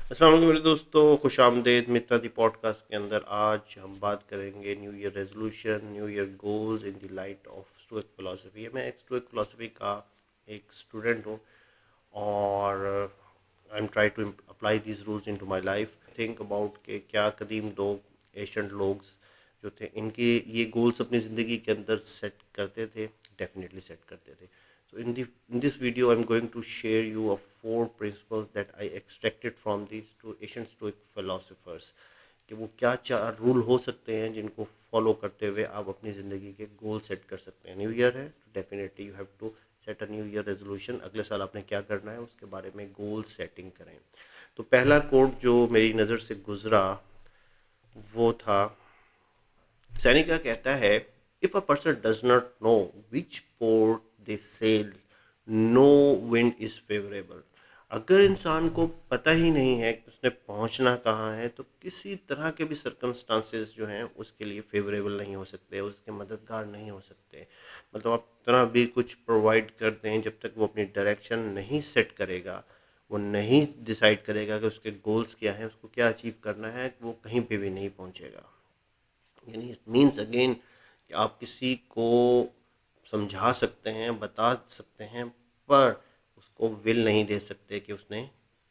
अस्सलाम वालेकुम मेरे दोस्तों, खुश आमदेद मित्रा दी पॉडकास्ट के अंदर। आज हम बात करेंगे new year resolution, new year goals in the light of stoic philosophy. मैं एक स्टोइक फ़िलासफ़ी का एक स्टूडेंट हूँ और I am try to apply these rules into my life. Think about के क्या कदीम लोग, एशियंट लोग जो थे, इनके ये गोल्स अपनी ज़िंदगी के अंदर सेट करते थे, डेफिनेटली सेट करते थे। So in this video, I'm going to share you of four principles that I extracted from these two ancient Stoic philosophers कि वो क्या चार रूल हो सकते हैं जिनको फॉलो करते हुए आप अपनी ज़िंदगी के गोल सेट कर सकते हैं। न्यू ईयर है तो definitely you have to set a new year resolution. अगले साल आपने क्या करना है उसके बारे में गोल सेटिंग करें। तो पहला कोट जो मेरी नज़र से गुजरा वो था, सैनिका कहता है, if a person does not know which port they sail, no wind is favourable. अगर इंसान को पता ही नहीं है कि उसने पहुंचना कहाँ है तो किसी तरह के भी सर्कमस्टांसेस जो हैं उसके लिए फेवरेबल नहीं हो सकते, उसके मददगार नहीं हो सकते। मतलब आप इतना भी कुछ प्रोवाइड करते हैं, जब तक वो अपनी डायरेक्शन नहीं सेट करेगा, वो नहीं डिसाइड करेगा कि उसके गोल्स क्या हैं, उसको क्या अचीव करना है, वो कहीं पे भी नहीं पहुंचेगा। यानी इट मीन्स अगेन कि आप किसी को समझा सकते हैं, बता सकते हैं, पर उसको विल नहीं दे सकते कि उसने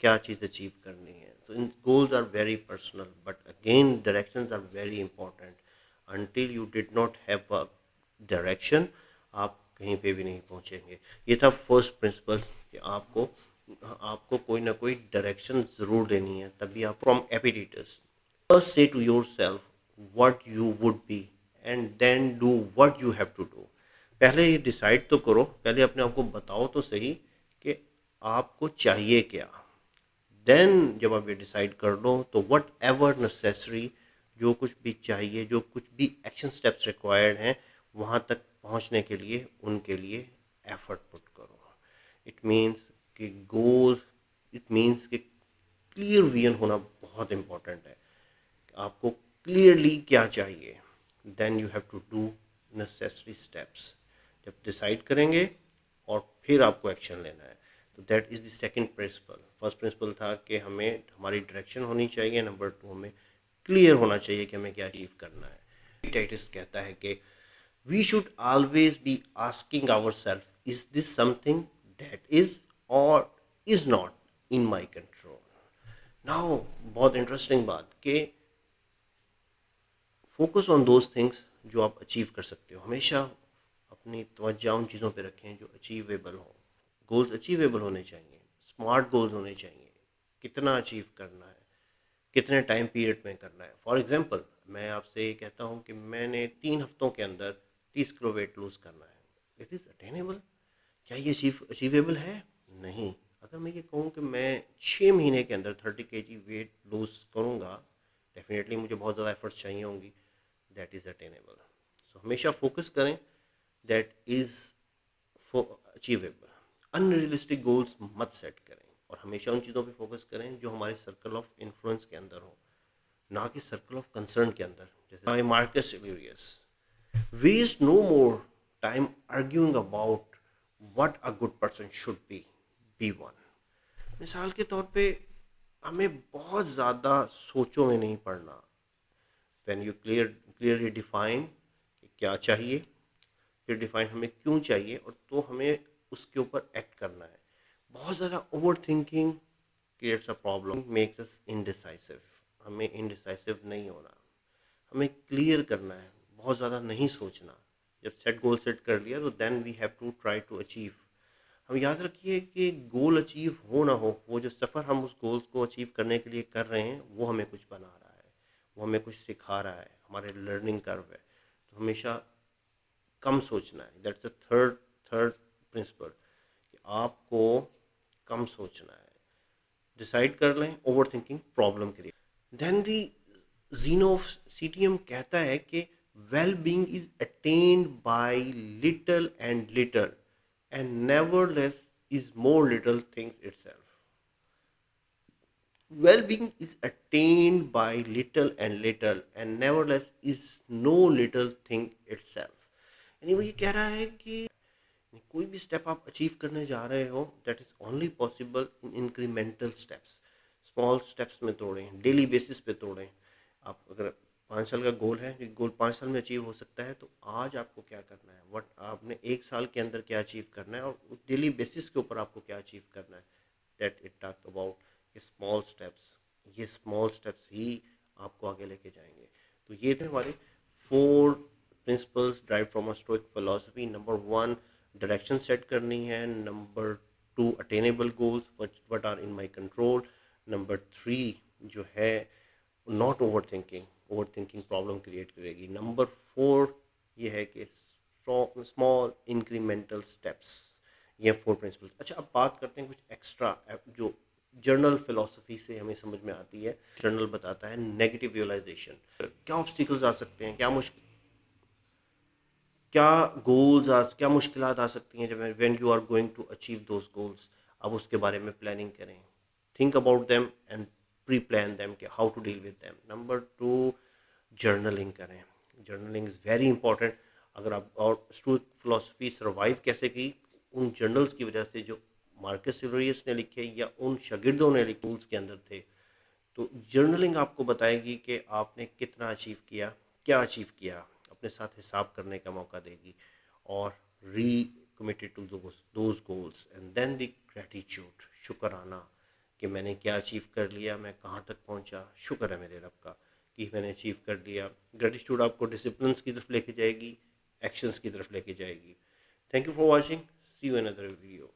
क्या चीज़ अचीव करनी है। तो इन goals are very personal but again directions are very important. Until you did not have a direction, आप कहीं पे भी नहीं पहुंचेंगे। ये था फर्स्ट प्रिंसिपल कि आपको आपको कोई ना कोई डायरेक्शन ज़रूर देनी है, तभी आप from एपिडेटर्स first say to yourself what you would be and then do what you have to do। पहले ये डिसाइड तो करो, पहले अपने आप को बताओ तो सही कि आपको चाहिए क्या। देन जब आप ये डिसाइड कर लो तो वट एवर नेसेसरी, जो कुछ भी चाहिए, जो कुछ भी एक्शन स्टेप्स रिक्वायर्ड हैं वहाँ तक पहुँचने के लिए, उनके लिए एफर्ट पुट करो। इट मीन्स कि गोल, इट मीन्स कि क्लियर विजन होना बहुत इंपॉर्टेंट है। आपको क्लियरली क्या चाहिए, then you have to do necessary steps. जब डिसाइड करेंगे और फिर आपको एक्शन लेना है, तो that is the second principle. First principle था कि हमें हमारी डायरेक्शन होनी चाहिए, नंबर टू हमें क्लियर होना चाहिए कि हमें क्या अचीव करना है। टाइटिस कहता है कि we should always be asking our self, is this something that is or is not in my control. Now बहुत इंटरेस्टिंग बात कि फोकस ऑन दोज थिंग्स जो आप अचीव कर सकते हो। हमेशा अपनी तवज्जो उन चीज़ों पे रखें जो अचीवेबल हों। गोल्स अचीवेबल होने चाहिए, स्मार्ट गोल्स होने चाहिए। कितना अचीव करना है, कितने टाइम पीरियड में करना है। फॉर एग्जांपल मैं आपसे ये कहता हूँ कि मैंने 3 हफ्तों के अंदर 30 किलो वेट लूज़ करना है। It is attainable. क्या ये अचीवेबल है? नहीं। अगर मैं ये कहूँ कि मैं 6 महीने के अंदर 30 kg वेट लूज़ करूँगा, डेफिनेटली मुझे बहुत ज़्यादा एफर्ट्स चाहिए होंगी। That is attainable. सो हमेशा फोकस करें that is achievable. Unrealistic goals मत सेट करें और हमेशा उन चीज़ों पे फोकस करें जो हमारे सर्कल ऑफ इन्फ्लुएंस के अंदर हो, ना कि सर्कल ऑफ कंसर्न के अंदर। जैसे by Marcus Aurelius, waste no more time arguing about what a good person should be one. मिसाल के तौर पे हमें बहुत ज़्यादा सोचों में नहीं पड़ना। व्हेन यू क्लियरली डिफाइन कि क्या चाहिए, फिर डिफाइन हमें क्यों चाहिए, और तो हमें उसके ऊपर एक्ट करना है। बहुत ज़्यादा over thinking creates a problem, makes us indecisive. हमें इनडिसाइसिव नहीं होना, हमें क्लियर करना है, बहुत ज़्यादा नहीं सोचना। जब सेट गोल सेट कर लिया तो then we have to try to achieve. हम याद रखिए कि गोल अचीव हो ना हो, वो जो सफ़र हम उस गोल्स को अचीव करने के लिए कर रहे हैं वो हमें कुछ बना रहा है, वो हमें कुछ सिखा रहा है, हमारे लर्निंग कर्व है। तो हमेशा कम सोचना है। That's the third third principle कि आपको कम सोचना है। डिसाइड कर लें, over thinking problem create. Then the Zeno of Citium कहता है कि well being is attained by little and little and nevertheless is more little things itself. Well-being is attained by little and little and nevertheless is no little thing itself। यानी वो ये कह रहा है कि कोई भी स्टेप आप अचीव करने जा रहे हो, that is only possible in incremental steps. Small steps में तोड़ें, डेली बेसिस पे तोड़ें। आप अगर 5 साल का गोल है, ये गोल 5 साल में अचीव हो सकता है, तो आज आपको क्या करना है, वट आपने 1 साल के अंदर क्या अचीव करना है और उस डेली बेसिस के ऊपर आपको क्या अचीव करना है, that it talk about small steps. ये स्मॉल स्टेप्स ही आपको आगे लेके जाएंगे। तो ये थे हमारे 4 principles drive from a stoic philosophy. Number 1, direction set करनी है। Number 2, attainable goals what are in my control. Number 3 जो है, not over thinking, over thinking problem create करेगी। नंबर 4 ये है कि स्मॉल इंक्रीमेंटल स्टेप्स। ये 4 प्रिंसिपल्स। अच्छा, अब बात करते हैं कुछ एक्स्ट्रा जो जर्नल फिलॉसफी से हमें समझ में आती है। जर्नल बताता है नेगेटिव विजुअलाइजेशन। क्या ऑब्स्टिकल्स आ सकते हैं, क्या क्या मुश्किलात आ सकती हैं जब when you are going to achieve those goals. अब उसके बारे में प्लानिंग करें, think about them and pre plan them कि how to deal with them. Number 2, journaling करें। Journaling is very important. अगर आप, और स्टोइक फिलोसफी सर्वाइव कैसे की, उन जर्नल्स की वजह से जो मार्कस एवरियस ने लिखे या उन शागिर्दों ने लिखे के अंदर थे। तो जर्नलिंग आपको बताएगी कि आपने कितना अचीव किया, क्या अचीव किया, अपने साथ हिसाब करने का मौका देगी। और recommitted to those goals and then the gratitude, शुक्राना कि मैंने क्या अचीव कर लिया, मैं कहाँ तक पहुँचा, शुक्र है मेरे रब का कि मैंने अचीव कर लिया। ग्रेटिट्यूड आपको डिसिप्लिन की तरफ लेके जाएगी, एक्शंस की तरफ लेके जाएगी। Thank you for watching, see you in other video.